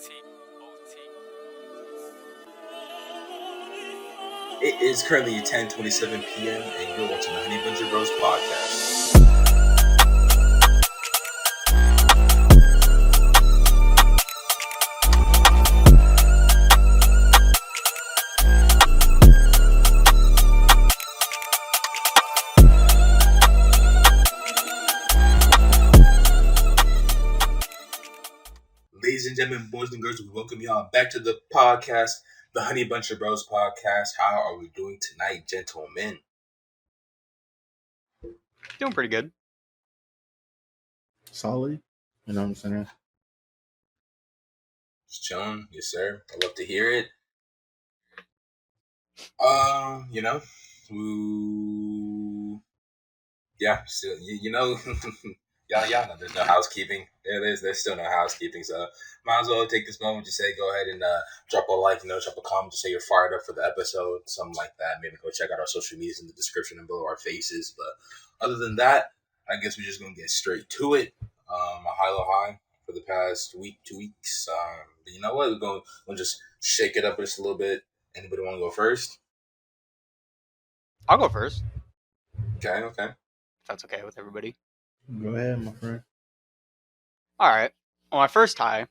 It is currently 10:27 p.m. and you're watching the Honey Buncher Bros podcast. Ladies and gentlemen, boys and girls, we welcome y'all back to the podcast, the Honey Buncher Bros podcast. How are we doing tonight, gentlemen? Doing pretty good. Solid. You know what I'm saying? Just chilling, yes sir. I love to hear it. Still, y'all know there's no housekeeping. There's still no housekeeping, so might as well take this moment to say, go ahead and drop a like, drop a comment to say you're fired up for the episode, something like that. Maybe go check out our social medias in the description and below our faces. But other than that, I guess we're just gonna get straight to it. A high-low high for the past week, 2 weeks. But you know what? We'll just shake it up just a little bit. Anybody want to go first? I'll go first. Okay. If that's okay with everybody. Go ahead, my friend. All right. Well, my first high,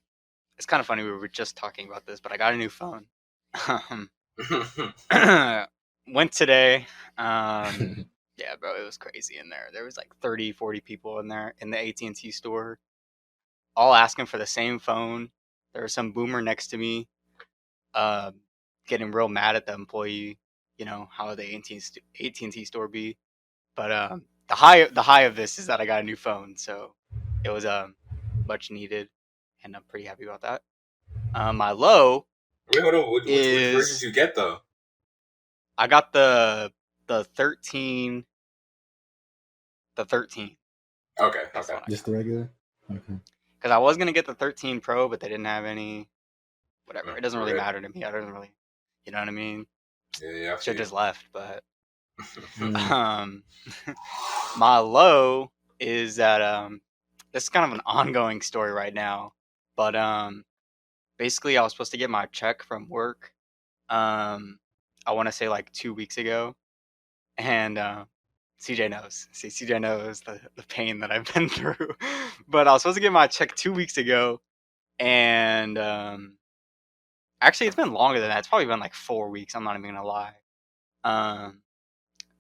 it's kind of funny. We were just talking about this, but I got a new phone. Went today. Yeah, bro, it was crazy in there. There was like 30, 40 people in there in the AT&T store, all asking for the same phone. There was some boomer next to me, getting real mad at the employee. You know how the AT&T store be. But the high of this is that I got a new phone, so it was much needed, and I'm pretty happy about that. My low. Wait, hold on. Which version did you get though? I got the 13. The 13. Okay. Just the regular? Okay. Because I was gonna get the 13 Pro, but they didn't have any. Whatever. It doesn't really matter to me. I don't really, you know what I mean? Yeah. Should just left, but my low is that this is kind of an ongoing story right now, but basically I was supposed to get my check from work. I want to say like 2 weeks ago, and CJ knows. See, CJ knows the pain that I've been through. But I was supposed to get my check 2 weeks ago, and actually it's been longer than that. It's probably been like 4 weeks. I'm not even gonna lie.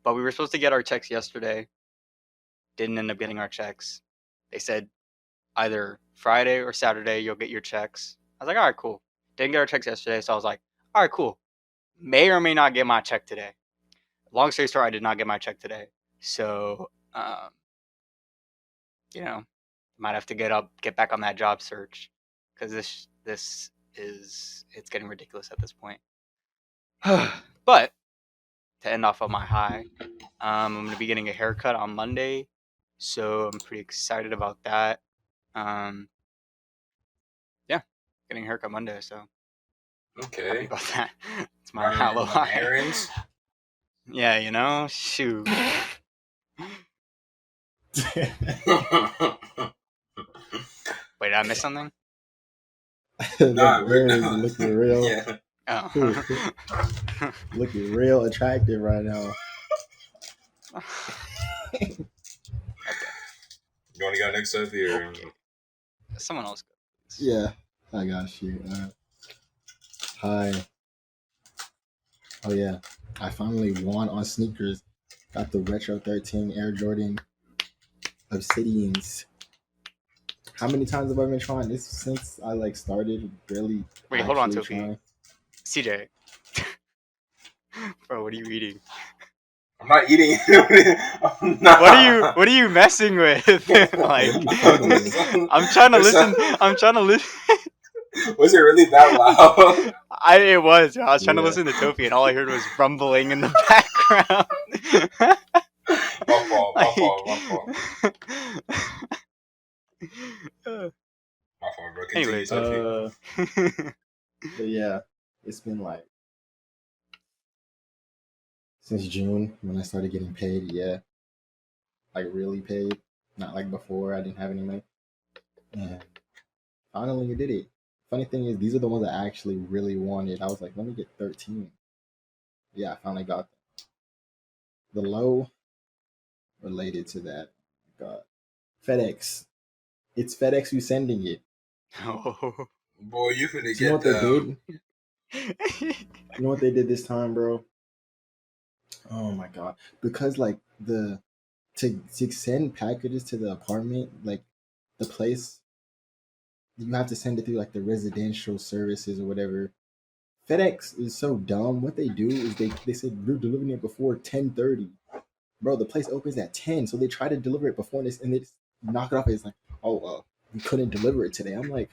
But we were supposed to get our checks yesterday. Didn't end up getting our checks. They said either Friday or Saturday you'll get your checks. I was like, all right, cool. Didn't get our checks yesterday, so I was like, all right, cool. May or may not get my check today. Long story short, I did not get my check today. So, might have to get back on that job search, because this is, it's getting ridiculous at this point. But to end off of my high, I'm going to be getting a haircut on Monday, so I'm pretty excited about that. Getting a haircut Monday, so Okay. happy about that. It's my high-low high. Errands. Yeah, shoot. Wait, did I miss something? Looking real. Yeah. Oh. Looking real attractive right now. Okay. You want to go next, Sophie? Or... Okay. Someone else go. Yeah, I got you. Hi. Oh yeah, I finally won on sneakers. Got the Retro 13 Air Jordan Obsidians. How many times have I been trying this since I started really? Wait, hold on, actually Sophie. trying? CJ. Bro, what are you eating? I'm not eating it. What are you messing with? I'm trying to listen. Was it really that loud? It was. I was trying to listen to Tofi, and all I heard was rumbling in the background. My fault. My fault, bro. Anyways, but yeah, it's been since June when I started getting paid. Yeah, really paid, not like before. I didn't have any money, and finally I did it. Funny thing is, these are the ones I actually really wanted. I was like, let me get 13. Yeah, I finally got them. The low related to that. God, FedEx. It's FedEx who's sending it. Oh. Boy, you finna So you know get what they them. did? You know what they did this time, bro? Oh my god! Because like to send packages to the apartment, like the place, you have to send it through like the residential services or whatever. FedEx is so dumb. What they do is they said we're delivering it before 10:30. Bro, the place opens at 10, so they try to deliver it before this, and they just knock it off. It's like, oh, we couldn't deliver it today. I'm like,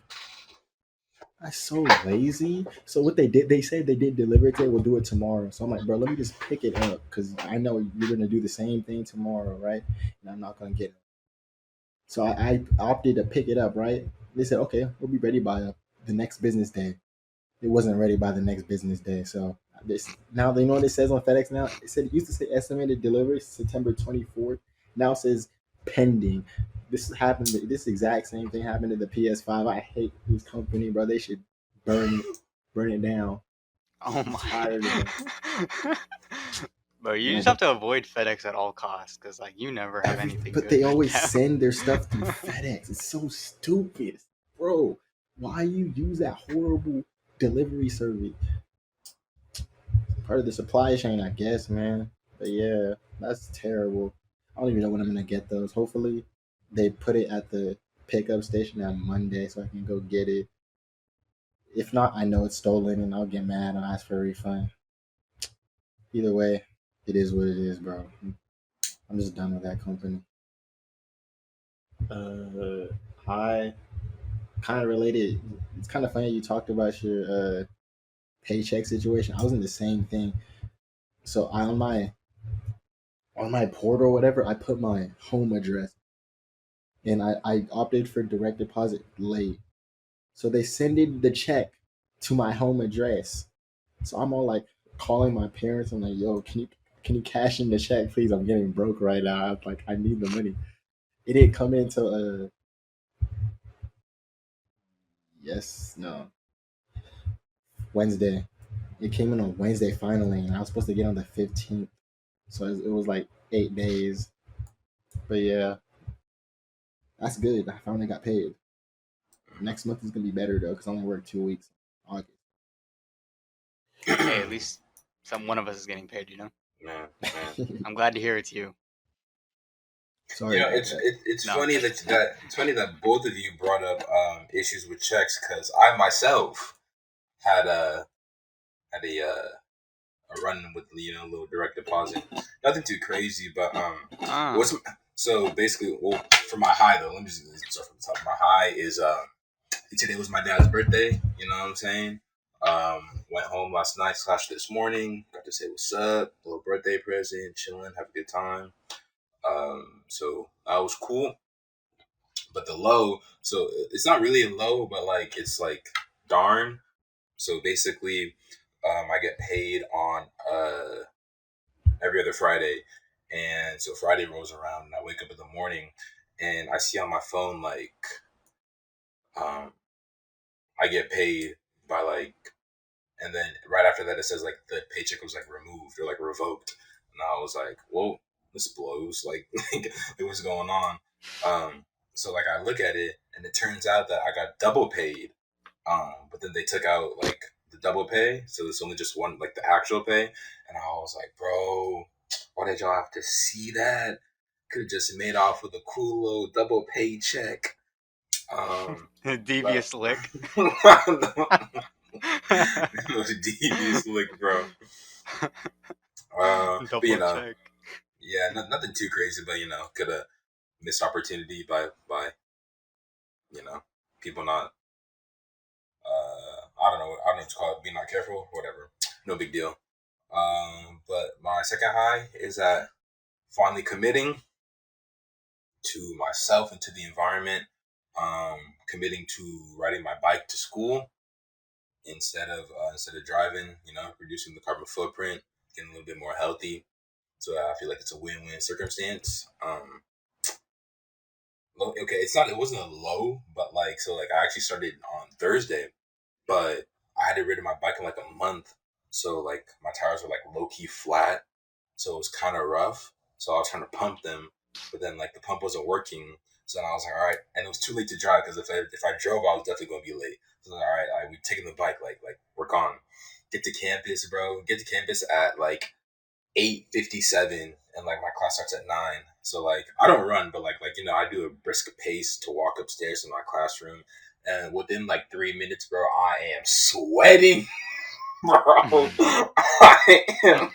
that's so lazy. So what they did, they said they did deliver it today. We'll do it tomorrow. So I'm like, bro, let me just pick it up because I know you're gonna do the same thing tomorrow, right? And I'm not gonna get it. So I opted to pick it up, right? They said, okay, we'll be ready by the next business day. It wasn't ready by the next business day. So this now they know what it says on FedEx now. It used to say estimated delivery September 24th. Now it says pending. This happened. This exact same thing happened to the PS5. I hate this company, bro. They should burn it down. Oh I'm my. tired of them. But you No, just have to avoid FedEx at all costs because like you never have anything but good they with always them. send their stuff through FedEx. It's so stupid, bro. Why you use that horrible delivery service? Part of the supply chain, I guess, man. But yeah, that's terrible. I don't even know when I'm gonna get those. Hopefully, they put it at the pickup station on Monday so I can go get it. If not, I know it's stolen and I'll get mad and ask for a refund. Either way, it is what it is, bro. I'm just done with that company. Hi. Kind of related. It's kind of funny you talked about your paycheck situation. I was in the same thing. So on my portal or whatever, I put my home address and I opted for direct deposit late. So they send in the check to my home address. So I'm all like calling my parents. I'm like, yo, can you cash in the check, please? I'm getting broke right now. I'm like, I need the money. It didn't come in till yes, no, Wednesday. It came in on Wednesday finally, and I was supposed to get on the 15th. So it was like 8 days. But yeah, that's good. I finally got paid. Next month is gonna be better though, because I only worked 2 weeks. August. Hey, at least one of us is getting paid. Man, man. I'm glad to hear it's you. Sorry about that. It's No. funny that both of you brought up issues with checks because I myself had a run with a little direct deposit. Nothing too crazy, but Ah. what's so basically for my high though. Let me just start from the top. My high is today was my dad's birthday. You know what I'm saying? Went home last night / this morning. Got to say what's up, little birthday present, chilling, have a good time. So that was cool. But the low, so it's not really a low, but like it's like darn. So basically, I get paid on every other Friday, and so Friday rolls around, and I wake up in the morning, and I see on my phone like um, I get paid by like, and then right after that it says like the paycheck was like removed or like revoked, and I was like, whoa, this blows, like what's going on? So like I look at it, and it turns out that I got double paid. But then they took out like the double pay, so it's only just one, like the actual pay. And I was like, bro, why did y'all have to see that? Could have just made off with a cool little double paycheck. But Devious lick. it was a devious look, bro. But Double check. yeah, nothing too crazy, but could have missed opportunity by people not. I don't know what to call it, being not careful, whatever. No big deal. But my second high is that finally committing to myself and to the environment, committing to riding my bike to school instead of driving. Reducing the carbon footprint, getting a little bit more healthy. So I feel like it's a win-win circumstance. Okay, it wasn't a low, but like so like I actually started on Thursday. but I hadn't ridden my bike in like a month, so like my tires were like low key flat, so it was kind of rough. So I was trying to pump them, but then like the pump wasn't working. So then I was like, all right, and it was too late to drive because if I drove, I was definitely gonna be late. So I was like, all right, we taking the bike, like we're gone. Get to campus, bro. Get to campus at like 8:57, and like my class starts at 9. So like I don't run, but like I do a brisk pace to walk upstairs to my classroom, and within like 3 minutes, bro, I am sweating, bro. I am,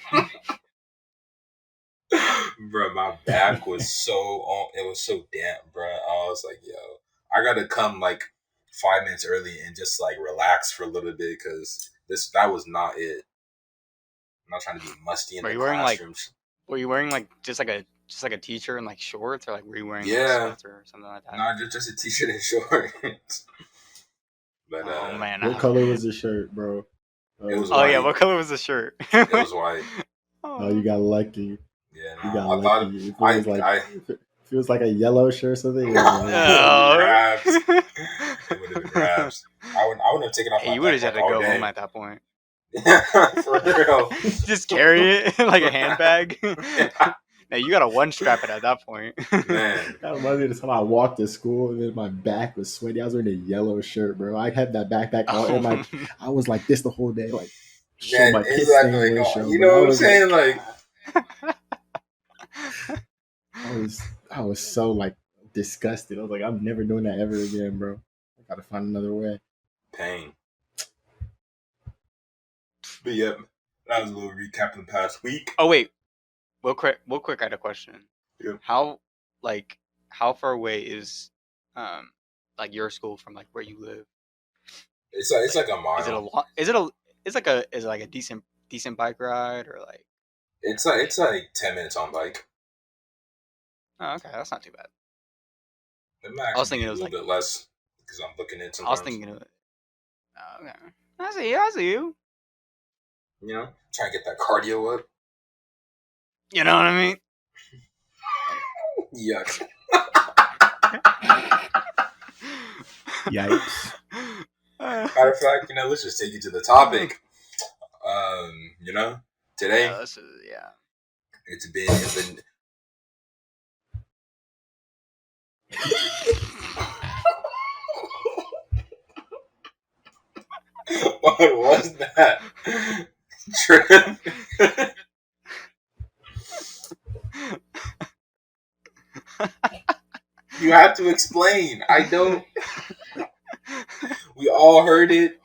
bro. My back was so on. It was so damp, bro. I was like, yo, I gotta come like 5 minutes early and just like relax for a little bit because that was not it. I'm not trying to be musty in Were the you wearing like classrooms. were you wearing like just like a t-shirt and like shorts, or like were you wearing like Yeah, sweats or something like that? not just a t-shirt and shorts. But Oh man. What color was the shirt, bro? it was Oh yeah, white. what color was the shirt? It was white. Oh, you got lucky. Yeah, You no, got I thought lucky. If it was like I if it was like a yellow shirt or something, it would Oh. raps. It would have been raps. I wouldn't have taken off Hey, my you would have backpack had to all go home day. at that point. For real. Just carry it like a handbag. Now you gotta one strap it at that point. Man. That reminds me of the time I walked to school and then my back was sweaty. I was wearing a yellow shirt, bro. I had that backpack all in my. I was like this the whole day, like show Yeah, my piss stains exactly. would Like, show, you bro. know I what I'm was saying? like, Like, I was so like disgusted. I was like, I'm never doing that ever again, bro. I gotta find another way. pain. But yep, that was a little recap of the past week. Oh wait, real quick, I had a question. Yeah. How how far away is like your school from like where you live? It's like a Is it a mile. long? Is it like a decent bike ride, or like? It's like 10 minutes on bike. Oh, okay, that's not too bad. It might I was actually be thinking a it was little like bit less because I'm looking at it I was sometimes. thinking of it. Oh, okay, I see you. I see you. Trying to get that cardio up. You know what I mean? Yuck. Yikes! Matter of fact, let's just take you to the topic. Today Yeah, this is yeah. it's been what was that? Trip. You have to explain. I don't. We all heard it.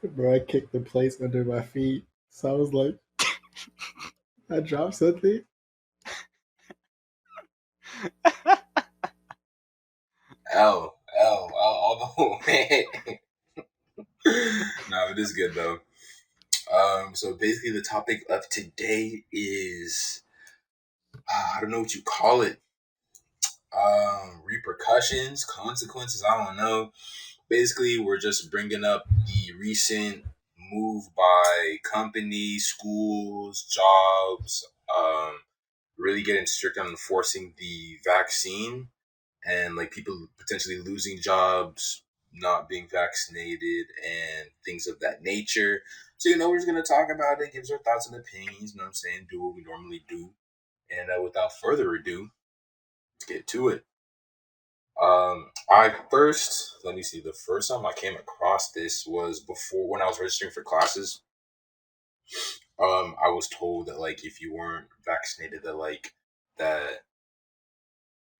Bro, I kicked the place under my feet, so I was like, I dropped something. All the way. No, it is good though. So basically, the topic of today is I don't know what you call it. Repercussions, consequences. I don't know. Basically, we're just bringing up the recent move by companies, schools, jobs, really getting strict on enforcing the vaccine, and like people potentially losing jobs, not being vaccinated, and things of that nature. So we're just gonna talk about it, give us our thoughts and opinions. You know what I'm saying? Do what we normally do, and without further ado, let's get to it. I first let me see. The first time I came across this was before when I was registering for classes. I was told that like if you weren't vaccinated, that like that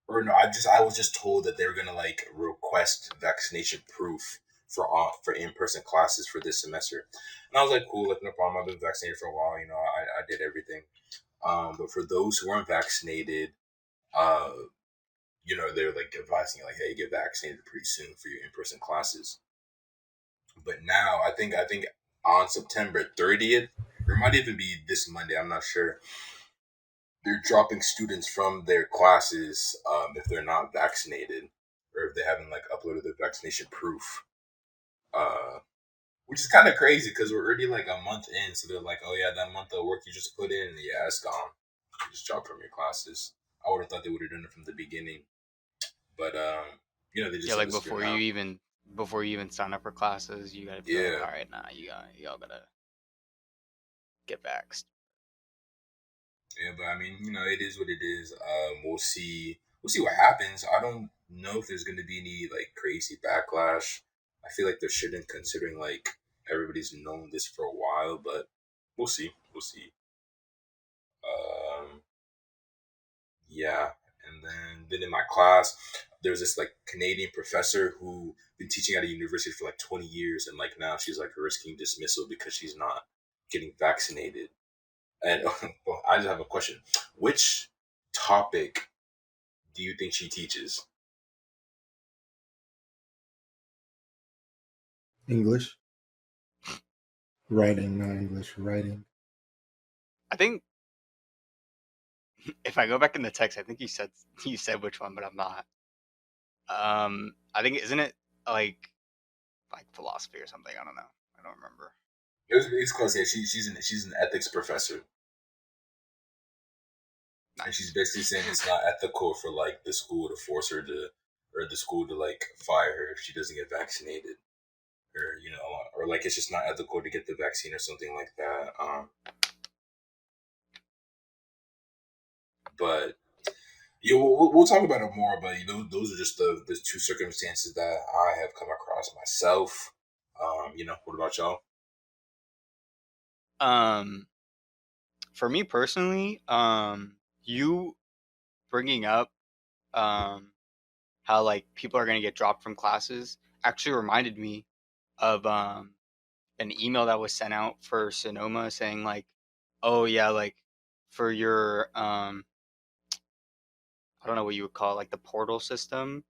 or no, I was just told that they were gonna like request vaccination proof for in person classes for this semester, and I was like, cool, like no problem. I've been vaccinated for a while. I did everything. But for those who weren't vaccinated, uh, they're like advising you like, hey, get vaccinated pretty soon for your in person classes. But now I think on September 30th, or it might even be this Monday. I'm not sure. They're dropping students from their classes if they're not vaccinated or if they haven't like uploaded their vaccination proof. Uh, which is kind of crazy because we're already like a month in, so they're like, "Oh yeah, that month of work you just put in, yeah, it's gone. You just dropped from your classes." I would have thought they would have done it from the beginning, but they just Yeah, let like us figure it out. before you even sign up for classes, you gotta be like, Yeah. all right, nah, y'all gotta get vaxxed. Yeah, but I mean, it is what it is. We'll see. We'll see what happens. I don't know if there's going to be any like crazy backlash. I feel like there shouldn't, considering like everybody's known this for a while. But we'll see. We'll see. Um, yeah, and then in my class, there's this like Canadian professor who been teaching at a university for like 20 years, and like now she's like risking dismissal because she's not getting vaccinated. And well, I just have a question. Which topic do you think she teaches? English writing, not English writing. I think if I go back in the text, I think you said which one, but I'm not. I think isn't it like philosophy or something? I don't know. I don't remember. It's close. Yeah, she's an ethics professor, and she's Nice. basically saying it's not ethical for like the school to force her to, or the school to like fire her if she doesn't get vaccinated, or or like it's just not ethical to get the vaccine or something like that. But yeah, we'll talk about it more. But those are just the two circumstances that I have come across myself. What about y'all? Um, for me personally, you bringing up how like people are gonna get dropped from classes actually reminded me of an email that was sent out for Sonoma saying like, oh yeah, like for your I don't know what you would call it, like the portal system.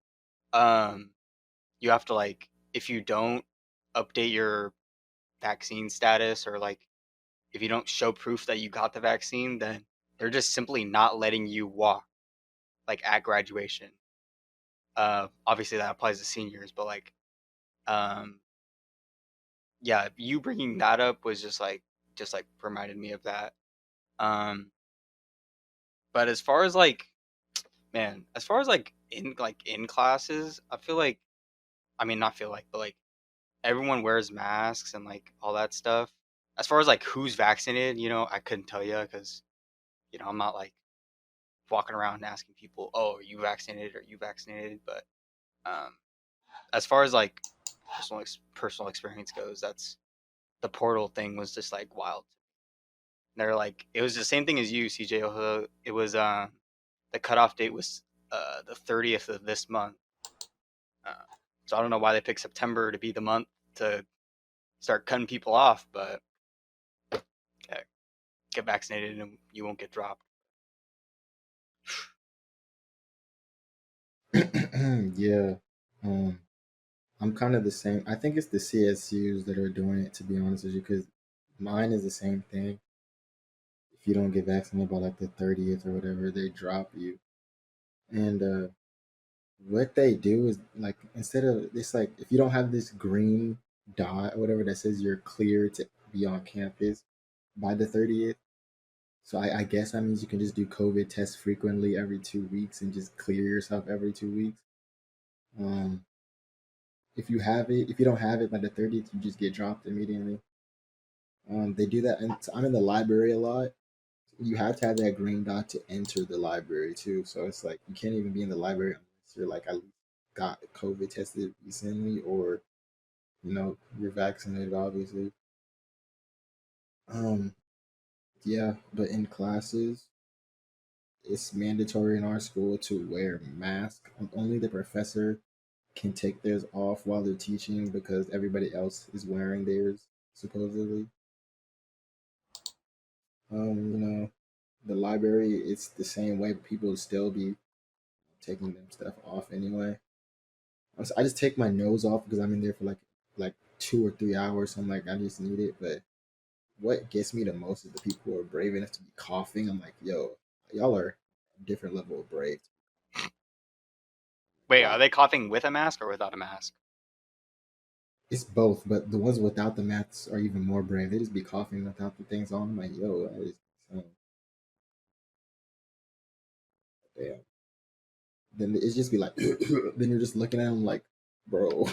Um, you have to like if you don't update your vaccine status or like if you don't show proof that you got the vaccine, then they're just simply not letting you walk like at graduation. Obviously that applies to seniors, but like, um, yeah, you bringing that up was just like reminded me of that. Um, but as far as like, man, as far as like in classes, I feel like, I mean, not feel like, but like everyone wears masks and like all that stuff. As far as like who's vaccinated, I couldn't tell you because I'm not like walking around asking people, "Oh, are you vaccinated? Are you vaccinated?" But um, as far as like personal experience goes, that's the portal thing was just like wild. They're like it was the same thing as you, CJ. Although it was the cutoff date was the 30th of this month. Uh, so I don't know why they picked September to be the month to start cutting people off, but yeah, get vaccinated and you won't get dropped. Yeah. Um, I'm kind of the same. I think it's the CSUs that are doing it, to be honest with you, because mine is the same thing. If you don't get vaccinated by like the 30th or whatever, they drop you. And what they do is like instead of this, like if you don't have this green dot or whatever that says you're clear to be on campus by the 30th. So I guess that means you can just do COVID tests frequently every 2 weeks and just clear yourself every 2 weeks. Um, if you don't have it by the 30th, you just get dropped immediately. They do that, and I'm in the library a lot. You have to have that green dot to enter the library too. So it's like you can't even be in the library unless you're like at least got COVID tested recently or you're vaccinated, obviously. Um, yeah, but in classes, it's mandatory in our school to wear mask. Only the professor can take theirs off while they're teaching because everybody else is wearing theirs supposedly. The library it's the same way, but people will still be taking them stuff off anyway. I just take my nose off because I'm in there for like 2 or 3 hours. So I'm like, I just need it. But what gets me the most is the people who are brave enough to be coughing. I'm like, yo, y'all are a different level of brave. Wait, are Wow. they coughing with a mask or without a mask? It's both, but the ones without the masks are even more brave. They just be coughing without the things on. I'm like, yo, that is insane. Damn. Then it's just be like, then you're just looking at them like, bro,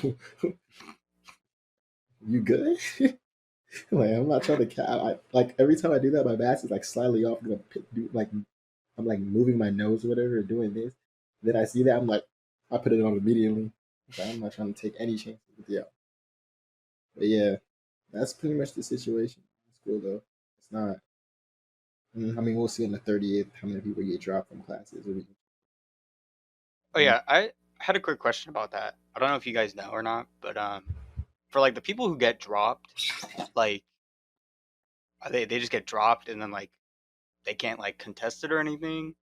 you good? Like I'm not trying to like every time I do that, my mask is like slightly off. I'm gonna like I'm like moving my nose or whatever, or doing this. Then I see that I'm like, I put it on immediately. Like, I'm not trying to take any chances with you. But yeah, that's pretty much the situation. It's cool though. It's not. I mean, we'll see on the 30th how many people get dropped from classes. Oh yeah, I had a quick question about that. I don't know if you guys know or not, but for like the people who get dropped, like they just get dropped and then like they can't like contest it or anything,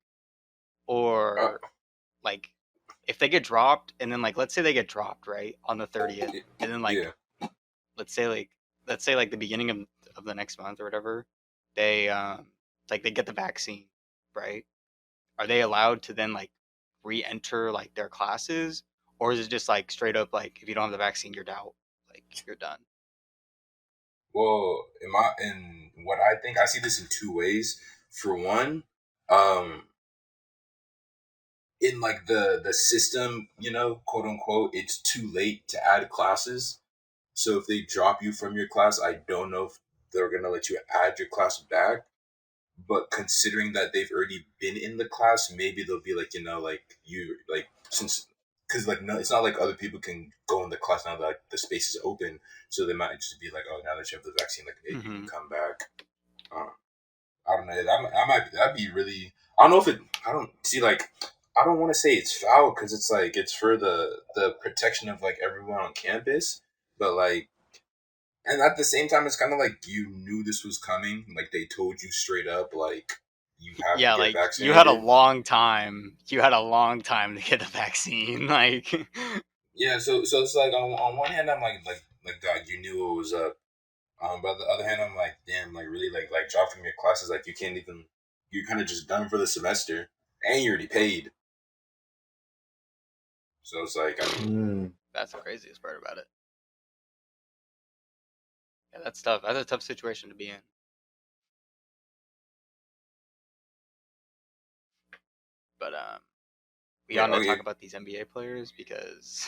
Uh, or like if they get dropped and then like let's say they get dropped right on the 30th, and then yeah. like let's say like the beginning of the next month or whatever, they like they get the vaccine, right? Are they allowed to then like re-enter like their classes, or is it just like straight up like if you don't have the vaccine you're out, like you're done? Well, in what I think, I see this in two ways. For one, um, in like the system, quote unquote, it's too late to add classes. So if they drop you from your class, I don't know if they're gonna let you add your class back. But considering that they've already been in the class, maybe they'll be like, like you like since because like no, it's not like other people can go in the class now that like, the space is open. So they might just be like, oh, now that you have the vaccine, like hey, you can Mm-hmm. come back. Um, I don't know. I might that'd be really. I don't know if it. I don't see like. I don't want to say it's foul because it's like it's for the protection of like everyone on campus, but like, and at the same time, it's kind of like you knew this was coming. Like they told you straight up, like you have to Yeah, get like you had a vaccinated. long time. You had a long time to get the vaccine. Like, Yeah, so it's like on one hand, I'm like God, you knew what was up. But on the other hand, I'm like, damn, like really, like drop from your classes, like you can't even. You're kind of just done for the semester, and you already paid. So it's like, I mean, that's the craziest part about it. Yeah, that's tough. That's a tough situation to be in. But we yeah, ought oh to yeah, talk about these NBA players because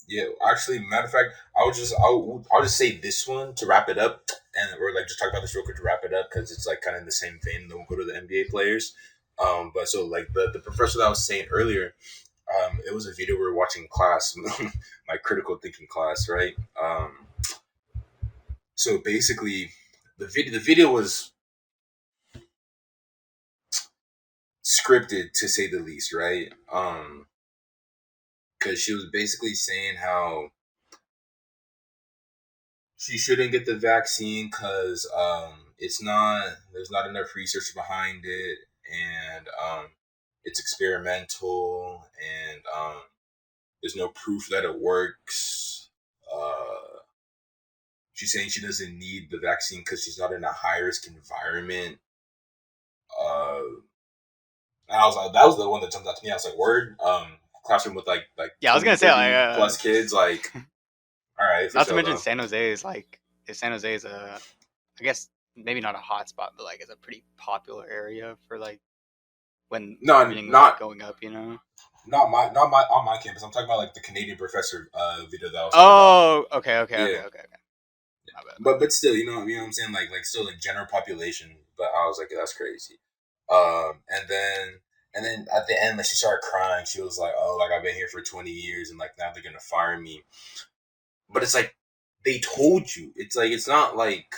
yeah. Actually, matter of fact, I'll just say this one to wrap it up, and or like just talk about this real quick to wrap it up because it's like kind of in the same vein. Then we'll go to the NBA players. But so like the professor that I was saying earlier, it was a video we were watching in class, my critical thinking class, right? So basically, the video was scripted to say the least, right? Because she was basically saying how she shouldn't get the vaccine because it's not there's not enough research behind it, and it's experimental, and there's no proof that it works. She's saying she doesn't need the vaccine because she's not in a high risk environment. Uh, and I was like, that was the one that jumped out to me. I was like, word, classroom with like yeah, I was 20, gonna say like 30 plus kids. Like, all right, for not to sure mention though. San Jose is like San Jose is a I guess maybe not a hot spot, but like it's a pretty popular area for like when No, everything was like not going up, you know. not my on my campus. I'm talking about like the Canadian professor video that I was talking about. Oh, okay. Yeah, My bad, my but still, you know what I'm saying. Like still like general population. But I was like, that's crazy. And then at the end, like she started crying. She was like, "Oh, like I've been here for 20 years, and like now they're gonna fire me." But it's like they told you. It's like it's not like,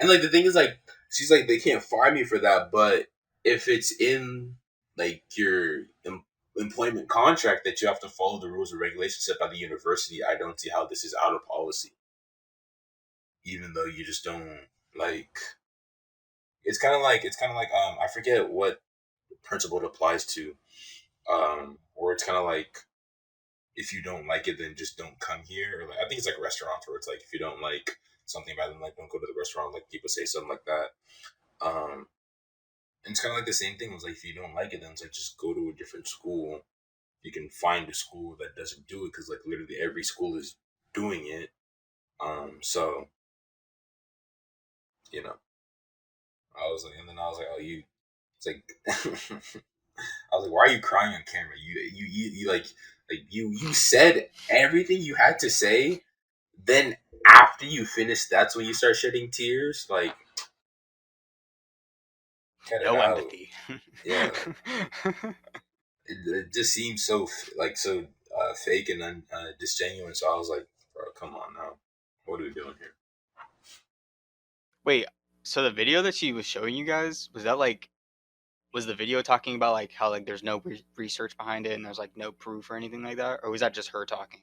and like the thing is like she's like they can't fire me for that, but if it's in like your employment contract that you have to follow the rules and regulations set by the university, I don't see how this is out of policy. Even though you just don't like, it's kind of like I forget what principle it applies to, where it's kind of like if you don't like it, then just don't come here. Or like, I think it's like restaurants where it's like if you don't like something about them, like don't go to the restaurant. Like people say something like that. Um, and it's kind of like the same thing. It was like if you don't like it, then it's like just go to a different school. You can find a school that doesn't do it because like literally every school is doing it. So you know, I was like, and then I was like, oh, it's like, I was like, why are you crying on camera? You like Like you said everything you had to say. Then after you finish, that's when you start shedding tears. Like, cut it No out. empathy. Yeah, it just seems so so fake and disgenuine. So I was like, bro, come on now, what are we doing here? Wait, so the video that she was showing you guys, was that like, was the video talking about like how like there's no research behind it and there's like no proof or anything like that, or was that just her talking?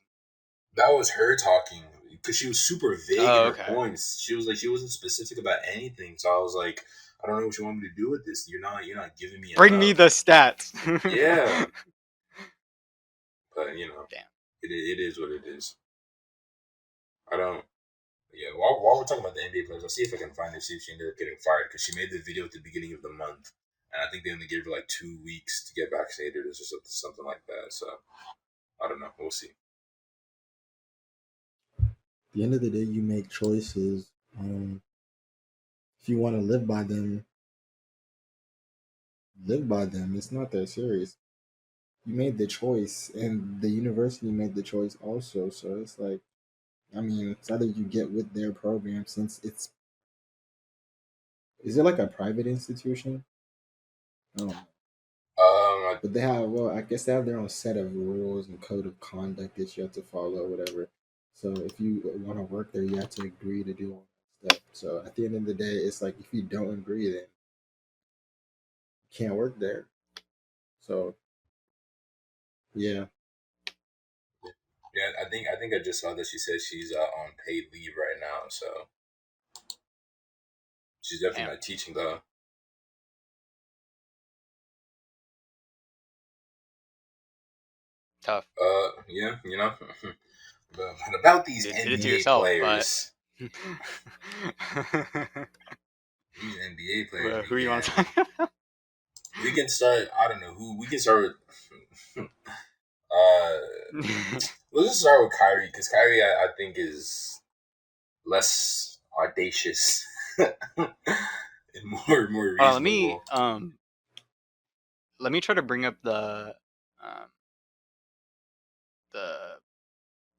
That was her talking because she was super vague in Oh, her okay. points. She was like she wasn't specific about anything. So I was like, I don't know what you want me to do with this. You're not giving me Bring me enough. the stats. Yeah, but you know, Damn. it is what it is. I don't. Yeah, while we're talking about the NBA players, I'll see if I can find her, see if she ended up getting fired because she made the video at the beginning of the month, and I think they only gave her like 2 weeks to get vaccinated or something like that. So I don't know. We'll see. At the end of the day, you make choices. If you want to live by them, live by them. It's not that serious. You made the choice, and the university made the choice also. So it's like, I mean, it's either you get with their program since it's, is it like a private institution? Oh, but they have, well, I guess they have their own set of rules and code of conduct that you have to follow, or whatever. So if you want to work there, you have to agree to do all that stuff. So at the end of the day, it's like if you don't agree, then you can't work there. So yeah, Yeah, I think I just saw that she says she's on paid leave right now, so she's definitely Damn. not teaching though. Tough. Yeah, you know. But about these You did it to NBA yourself, but players, these NBA players, well, who you want to man. talk about? We can start. I don't know who. We can start with. uh, let's just start with Kyrie because Kyrie, I think, is less audacious and more Hold on, reasonable. let me try to bring up um the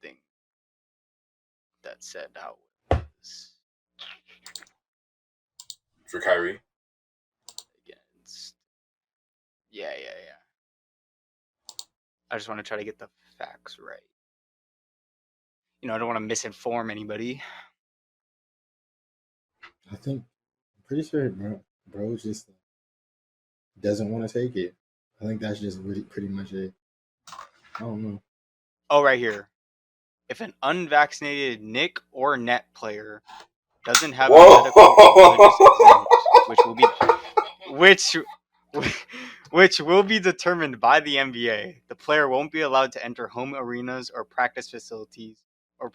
thing that said how it was For Kyrie, against. Yeah, yeah, yeah. I just want to try to get the facts right. I don't want to misinform anybody. I think I'm pretty sure bro just doesn't want to take it. I think that's just really pretty much it. I don't know. Oh, right here. If an unvaccinated Nick or net player doesn't have a medical or religious whoa! exempt, which which will be determined by the NBA, the player won't be allowed to enter home arenas or practice facilities or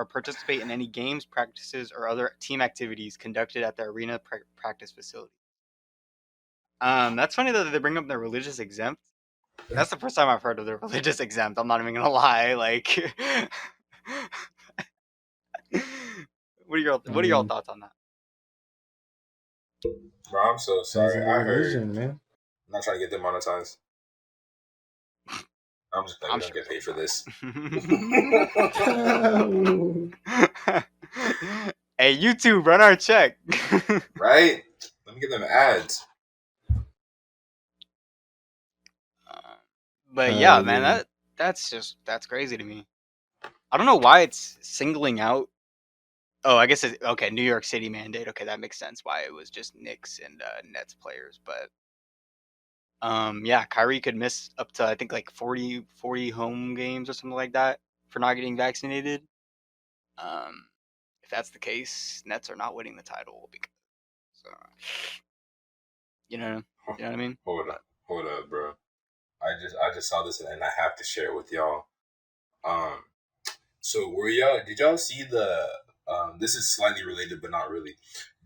participate in any games, practices, or other team activities conducted at the arena practice facility. That's funny that they bring up their religious exempt. That's the first time I've heard of their religious exempt. I'm not even gonna lie. Like, I what are your mean, thoughts on that? Bro, I'm so depends sorry. on the I heard. religion, man. I'm not trying to get demonetized. I'm just glad we I'm don't sure get paid for this. Hey, YouTube, run our check. Right? Let me get them ads. But yeah, man, Yeah. that's crazy to me. I don't know why it's singling out. Oh, I guess it's okay. New York City mandate. Okay, that makes sense. Why it was just Knicks and Nets players, but yeah, Kyrie could miss up to I think like 40 home games or something like that for not getting vaccinated. Um, if that's the case, Nets are not winning the title because so, you know, you know what I mean. Hold But up, hold up, bro. I just saw this and I have to share it with y'all. Um, so were y'all? Did y'all see the? This is slightly related, but not really.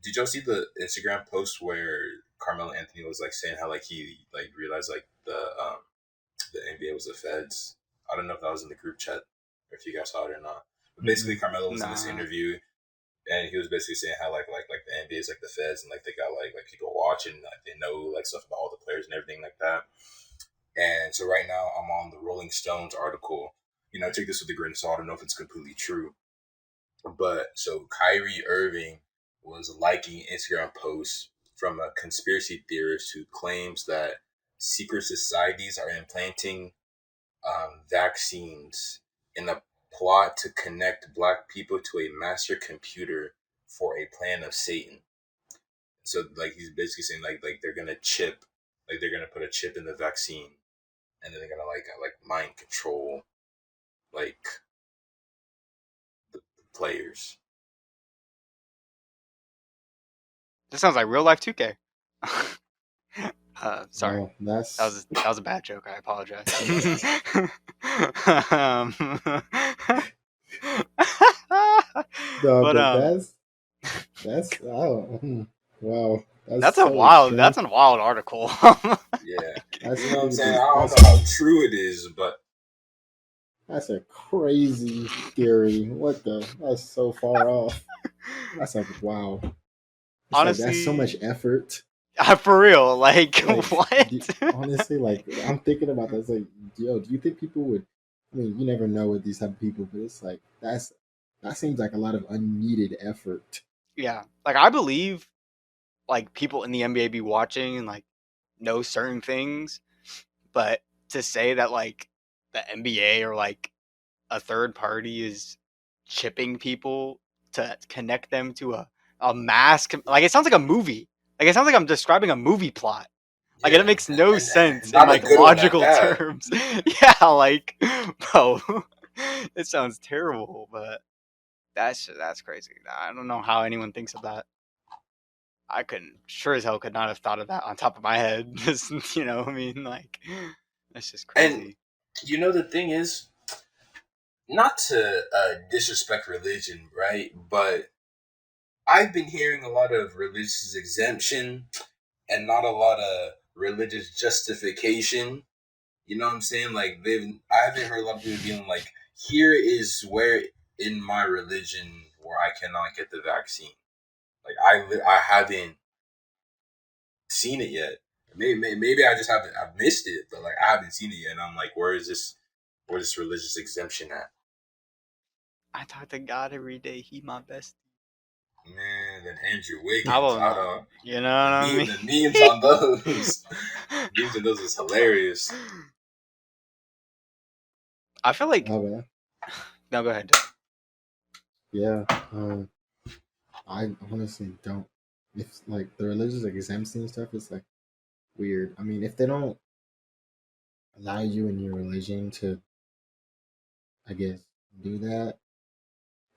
Did y'all see the Instagram post where Carmelo Anthony was like saying how like he like realized like the NBA was the feds? I don't know if that was in the group chat or if you guys saw it or not. But basically, Mm-mm. Carmelo was in this nah, interview and he was basically saying how like the NBA is like the feds and like they got like people watching, like they know like stuff about all the players and everything like that. And so right now I'm on the Rolling Stones article. Take this with a grain of salt. I don't know if it's completely true. But so Kyrie Irving was liking Instagram posts from a conspiracy theorist who claims that secret societies are implanting vaccines in a plot to connect black people to a master computer for a plan of Satan. So like he's basically saying like they're gonna chip, like they're gonna put a chip in the vaccine, and then they're gonna like mind control like the players. This sounds like real life 2K. Sorry. Oh, that's That was a bad joke. I apologize. um, no, but but that's wow. that's So a wild article. Yeah, That's you know what I'm saying. I crazy. don't know how true it is, but That's a crazy theory. What the? That's so far off. That's like wow. It's Honestly, like that's so much effort. For real, like Like what? honestly, like I'm thinking about that. It's like, yo, do you think people would? I mean, you never know with these type of people, but it's like that seems like a lot of unneeded effort. Yeah, like I believe like people in the NBA be watching and like know certain things, but to say that like the NBA or like a third party is chipping people to connect them to a mass, like it sounds like a movie. Like it sounds like I'm describing a movie plot. Like yeah, it makes no and sense in not a like good one at logical that. terms. Yeah, like bro, it sounds terrible, but that's crazy. I don't know how anyone thinks of that. I couldn't, sure as hell could not have thought of that on top of my head. Just, I mean, like, that's just And crazy. the thing is, not to disrespect religion, right? But I've been hearing a lot of religious exemption and not a lot of religious justification. You know what I'm saying? Like I haven't heard a lot of people being like, "Here is where in my religion where I cannot get the vaccine." Like I haven't seen it yet. Maybe I just haven't. I've missed it, but like I haven't seen it yet. And I'm like, where's this religious exemption at? I talk to God every day. He my best. Man, then Andrew I Wiggins. don't I know. don't. You know what I mean? The memes on those, memes on those is hilarious. I feel like. Oh man, No, go ahead. yeah. I honestly don't. If like the religious exemption stuff is like weird. I mean, if they don't allow you in your religion to, I guess, do that,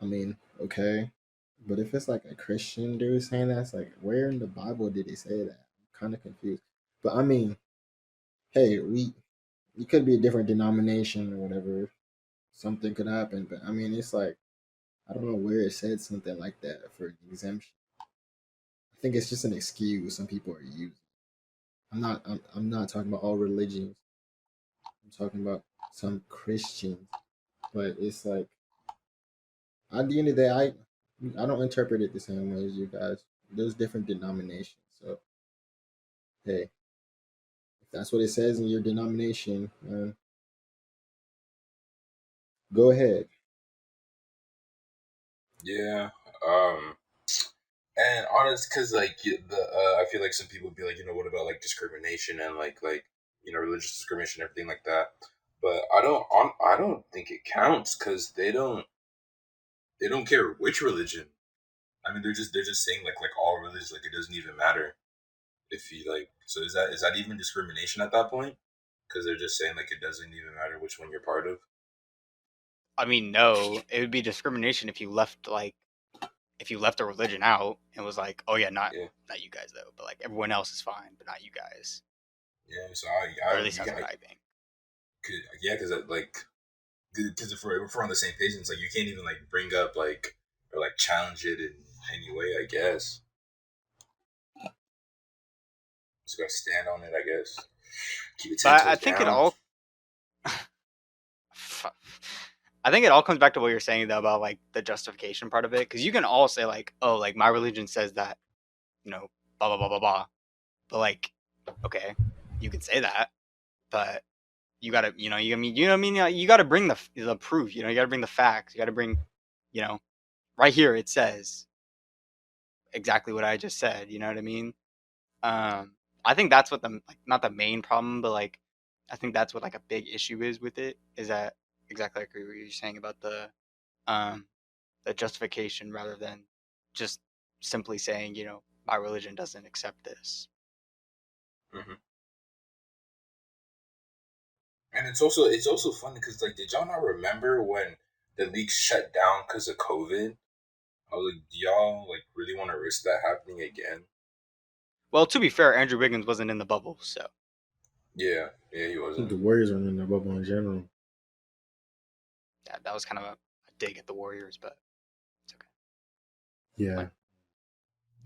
I mean, okay. But if it's like a Christian dude saying that, it's like, where in the Bible did it say that? I'm kind of confused. But I mean, hey, we could be a different denomination or whatever. Something could happen, but I mean, it's like I don't know where it said something like that for an exemption. I think it's just an excuse some people are using. I'm not talking about all religions. I'm talking about some Christians, but it's like at the end of the day, I don't interpret it the same way as you guys. There's different denominations, so hey, if that's what it says in your denomination, go ahead. Yeah. Um. And honest, because like I feel like some people would be like, what about like discrimination and like religious discrimination, everything like that. But I don't think it counts because they don't care which religion. I mean, they're just saying like all religions, like it doesn't even matter if you like. So is that even discrimination at that point? Because they're just saying like it doesn't even matter which one you're part of. I mean, no, it would be discrimination if you left a religion out and was like, oh yeah, Yeah, not you guys though, but like everyone else is fine, but not you guys. yeah. So Or at least that's what I think. yeah, because like because if we're on the same page, it's like you can't even like bring up like or like challenge it in any way. I guess just gotta stand on it. I guess keep your 10 But I toes think it down. all I think it all comes back to what you're saying though about like the justification part of it, because you can all say like, oh, like my religion says that, blah blah blah blah blah. But like, okay, you can say that, but you gotta, you know, you gotta bring the proof. You know, you gotta bring the facts. You gotta bring, you know, right here it says exactly what I just said. You know what I mean? I think that's what not the main problem, but like I think that's what like a big issue is with it, is that exactly I agree with what you're saying about the justification rather than just simply saying, you know, my religion doesn't accept this. Mm-hmm. And it's also funny because like, did y'all not remember when the league shut down because of COVID? I was like, do y'all like really want to risk that happening again? Well, to be fair, Andrew Wiggins wasn't in the bubble, so Yeah, he I think wasn't. the Warriors are in the bubble in general. yeah, that was kind of a dig at the Warriors, but it's okay. Yeah.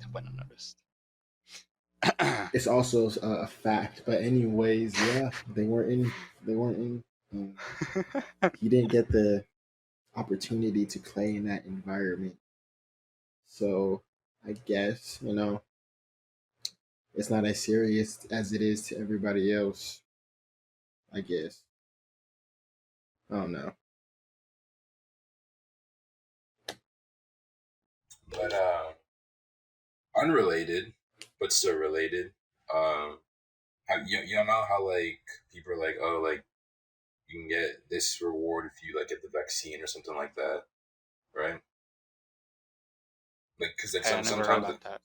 It went unnoticed. It's also a fact, but anyways, yeah, they weren't in. He didn't get the opportunity to play in that environment. So I guess, it's not as serious as it is to everybody else. I guess. I don't know. But unrelated, but still related. You know how like people are like, oh, like you can get this reward if you like get the vaccine or something like that, right? Like, because like I never heard sometimes about that.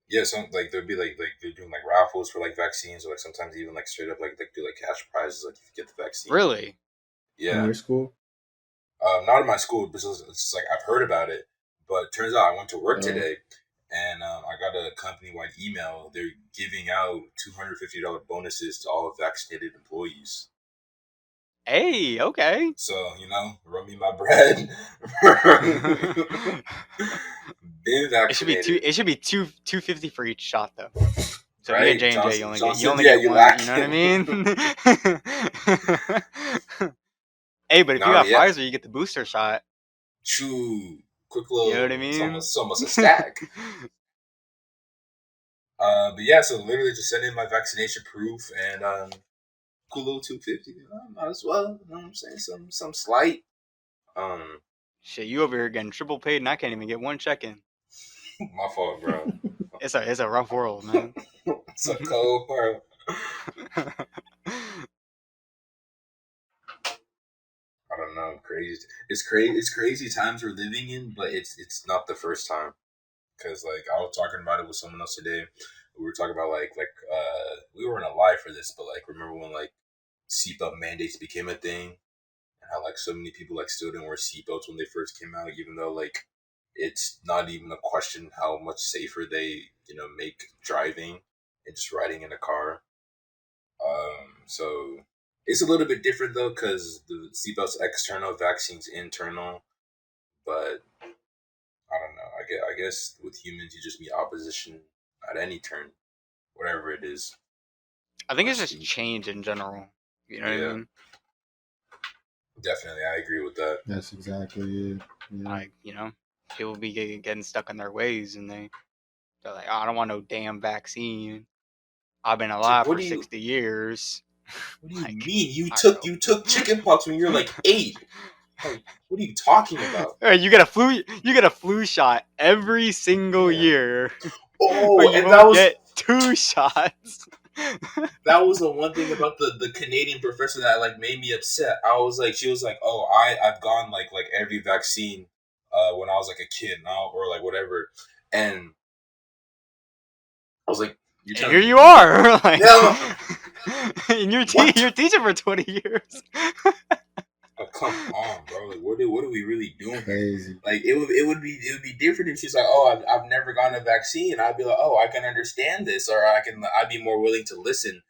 yeah, some like there'd be like they're doing like raffles for like vaccines, or like sometimes even like straight up like do like cash prizes like if you get the vaccine. Really? In Yeah. your school? Not in my school, but it's just like I've heard about it. But turns out I went to work Oh. today, and I got a company-wide email. They're giving out $250 bonuses to all vaccinated employees. Hey, okay. So run me my bread. Been vaccinated. It should be 250 for each shot though. So if Right? you get J&J, you only yeah, get you one. lack. You know what I mean? Hey, but if you got Yeah. Pfizer, you get the booster shot. True. Quick little. You know what I mean? It's almost a stack. But yeah, so literally just send in my vaccination proof and cool little 250. Might as well. You know what I'm saying? Some slight. Shit, you over here getting triple paid, and I can't even get one check in. My fault, bro. It's a rough world, man. It's a cold world. I don't know. Crazy. It's crazy. It's crazy times we're living in, but it's not the first time. Cause like I was talking about it with someone else today. We were talking about like we weren't alive for this, but like remember when like seatbelt mandates became a thing, and how like so many people like still didn't wear seatbelts when they first came out, even though like it's not even a question how much safer they make driving and just riding in a car. So it's a little bit different though, because the seatbelt's external, vaccine's internal. But I don't know. I guess with humans, you just meet opposition at any turn, whatever it is. I think it's just change in general. You know what I mean? Definitely, I agree with that. That's exactly it. Yeah. Like, people be getting stuck in their ways, and they're like, oh, I don't want no damn vaccine. I've been alive for 60 years. What do you mean? You took chickenpox when you were like 8. Like, what are you talking about? You get a flu shot every single year. Oh, but you and won't get 2 shots. That was the one thing about the Canadian professor that like made me upset. She was like, oh, I've gone like every vaccine when I was like a kid now or like whatever, and I was like, here you are, like, no. And you're teaching for 20 years. Oh, come on, bro! Like, what are we really doing? Crazy. Like, it would be different if she's like, oh, I've never gotten a vaccine. I'd be like, oh, I can understand this, or I'd be more willing to listen.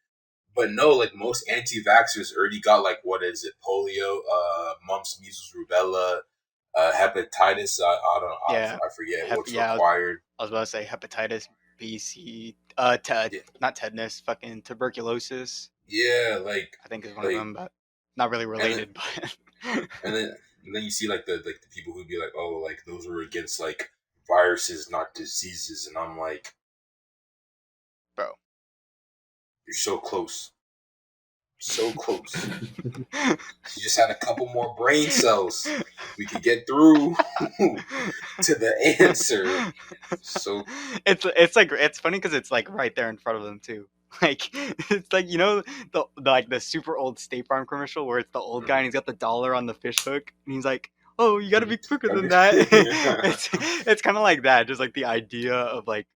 But no, like most anti-vaxxers already got like what is it? Polio, mumps, measles, rubella, hepatitis. I don't. Yeah. I forget what's required. I was about to say hepatitis B, C, not tetanus, fucking tuberculosis. Yeah, like I think is one of them, but not really related. And then you see like the people who'd be like, oh, like those were against like viruses, not diseases, and I'm like, bro, you're so close. So close. You just had a couple more brain cells. We could get through to the answer. So it's funny because it's like right there in front of them too. Like it's like the super old State Farm commercial where it's the old guy and he's got the dollar on the fish hook and he's like, oh, you got to be quicker than that. It's kind of like that, just like the idea of like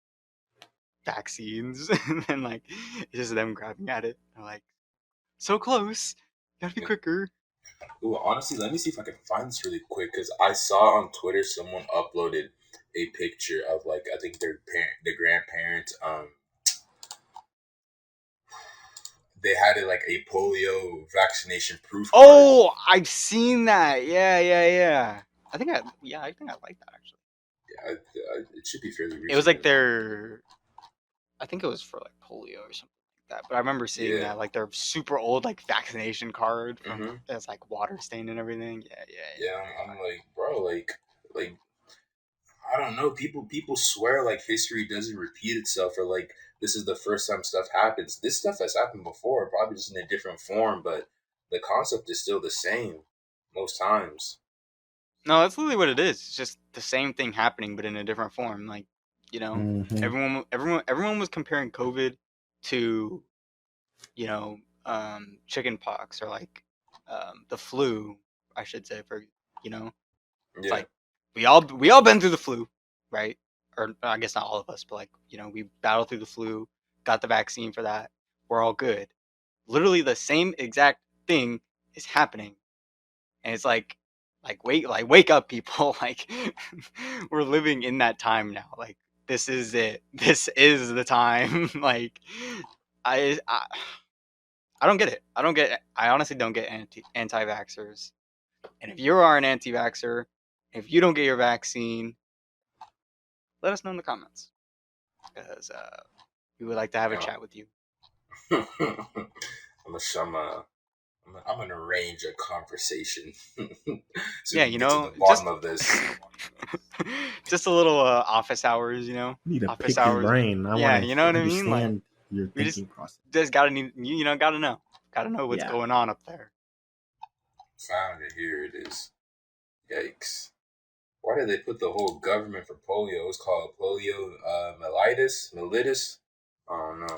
vaccines and then like it's just them grabbing at it. They're like, so close, you gotta be quicker. Ooh, honestly, let me see if I can find this really quick because I saw on Twitter someone uploaded a picture of like I think their grandparents they had it like a polio vaccination proof card. Oh, I've seen that. Yeah. I think I like that actually. Yeah, it should be fairly recent. It was like I think it was for like polio or something like that. But I remember seeing that like their super old like vaccination card from that's like water stained and everything. Yeah. I'm like, bro, like I don't know. People swear like history doesn't repeat itself, or like this is the first time stuff happens. This stuff has happened before, probably just in a different form, but the concept is still the same most times. No, that's literally what it is. It's just the same thing happening, but in a different form. Like, everyone was comparing COVID to, chicken pox or like the flu, I should say. For it's like we all been through the flu, right? Or I guess not all of us, but like we battled through the flu, got the vaccine for that. We're all good. Literally the same exact thing is happening, and it's like wake up, people. Like we're living in that time now. Like this is it. This is the time. Like I I don't get it. I honestly don't get anti-vaxxers. And if you are an anti-vaxxer, if you don't get your vaccine, let us know in the comments because we would like to have a chat with you. I'm gonna arrange a conversation. So yeah, we can get to the bottom of this. Just a little office hours, Need to office pick hours. Your brain. Yeah, you know what I mean. Like your thinking process. Just gotta know what's going on up there. Found it. Here it is. Yikes! Why did they put the whole government for polio? It's called polio mellitus. Oh no.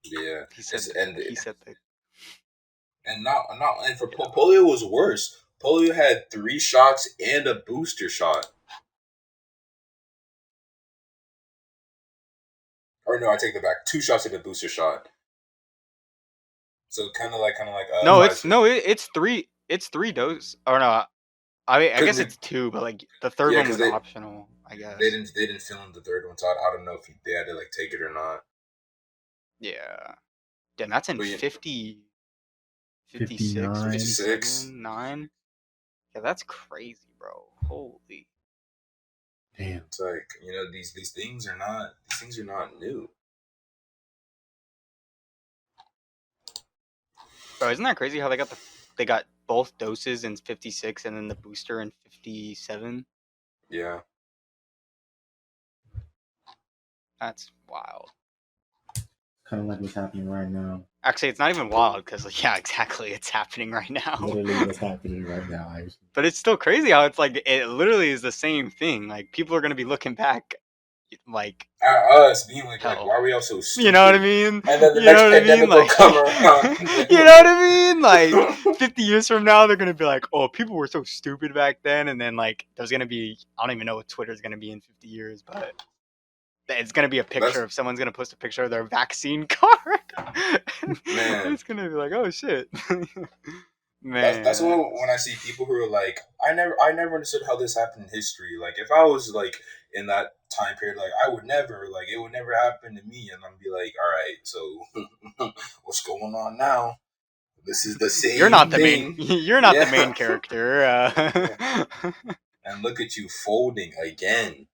Yeah, he said that. And for polio was worse. Polio had 3 shots and a booster shot. Or no, I take that back. 2 shots and a booster shot. So kind of like it's 3. It's 3 doses. Or no, I guess it's 2, but like the third one was optional. I guess they didn't film the third one, so I don't know if they had to like take it or not. Yeah, damn, that's in 50, 56, 56, 9. Yeah, that's crazy, bro. Holy damn! It's like these things are not new. Bro, isn't that crazy how they got both doses in 56 and then the booster in 57? Yeah. That's wild. Kind of like what's happening right now. Actually, it's not even wild because, yeah, exactly, it's happening right now. Literally what's happening right now. Actually. But it's still crazy how it's like it literally is the same thing. Like people are gonna be looking back, like at us being like why are we all so stupid? You know what I mean? And then the next pandemic will come around. You know what I mean? Like 50 years from now, they're gonna be like, "Oh, people were so stupid back then," and then like there's gonna be I don't even know what Twitter's gonna be in 50 years, but it's gonna be a picture of someone's gonna post a picture of their vaccine card. Man, it's gonna be like, "Oh shit." Man, that's when I see people who are like, I never understood how this happened in history. Like, if I was like in that time period, like it would never happen to me. And I'm be like, all right, so what's going on now? This is the same. You're not thing. the main. You're not the main character. And look at you folding again.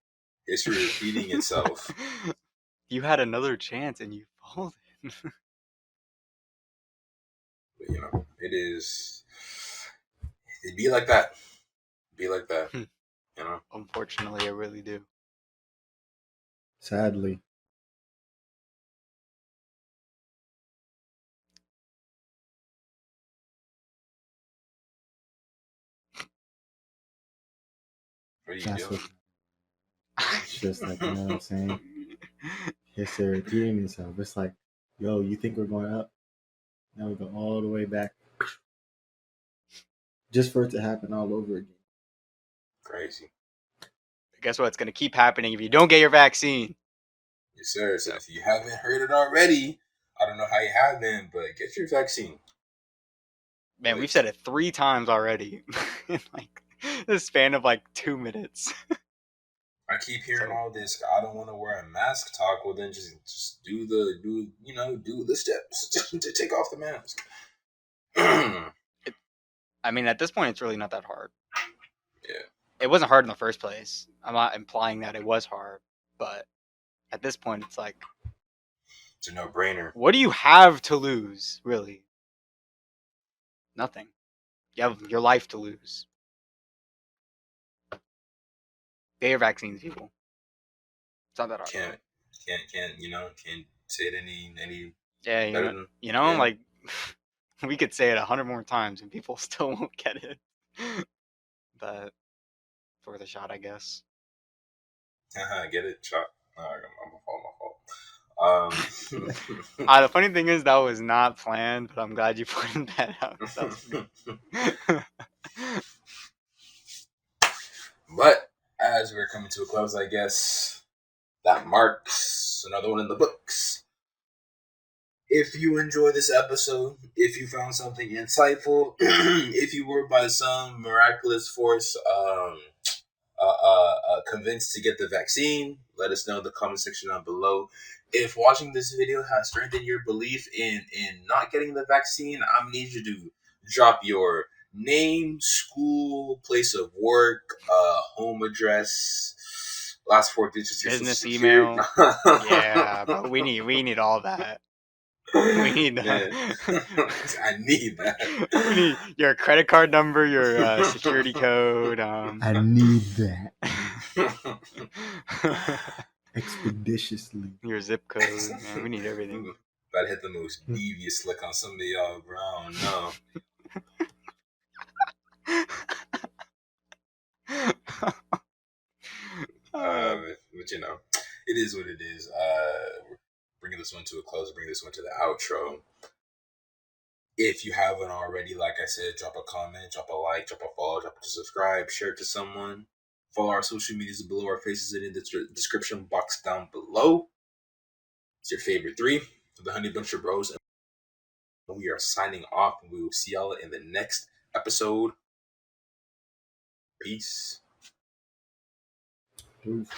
History repeating itself. You had another chance and you folded. But, it is. It'd be like that. Unfortunately, I really do. Sadly. What are you That's doing? it's just like, you know what I'm saying? History repeating itself. It's like, yo, you think we're going up? Now we go all the way back. Just for it to happen all over again. Crazy. Guess what? It's going to keep happening if you don't get your vaccine. Yes, sir. So if you haven't heard it already, I don't know how you haven't, but get your vaccine. Man, we've said it 3 times already in like the span of like 2 minutes. I keep hearing all this. I don't want to wear a mask. Talk. Well, then just do the steps to take off the mask. I mean, at this point, it's really not that hard. Yeah. It wasn't hard in the first place. I'm not implying that it was hard, but at this point, it's like, it's a no-brainer. What do you have to lose, really? Nothing. You have your life to lose. Get your vaccines, people. It's not that hard. Can't say it any Yeah, better than like we could say it 100 more times and people still won't get it. But for the shot, I guess. Get it shot. No, my fault. The funny thing is that was not planned, but I'm glad you pointed that out. But as we're coming to a close, I guess that marks another one in the books. If you enjoy this episode, if you found something insightful, if you were by some miraculous force convinced to get the vaccine, let us know in the comment section down below. If watching this video has strengthened your belief in not getting the vaccine, I'm gonna need you to drop your name, school, place of work, home address, last 4 digits, your business social email. Yeah, bro, we need all that. We need that. I need that. We need your credit card number, your security code. I need that. Expeditiously. Your zip code. Man, we need everything. About to hit the most devious look on some of y'all, bro. I don't know. But you know, it is what it is. We're bringing this one to a close. Bring this one to the outro. If you haven't already, like I said, drop a comment, drop a like, drop a follow, drop a subscribe, share it to someone. Follow our social medias below. Our faces in the description box down below. It's your favorite 3 of the Honey Bunch of Bros. And we are signing off, and we will see y'all in the next episode. Peace. Peace.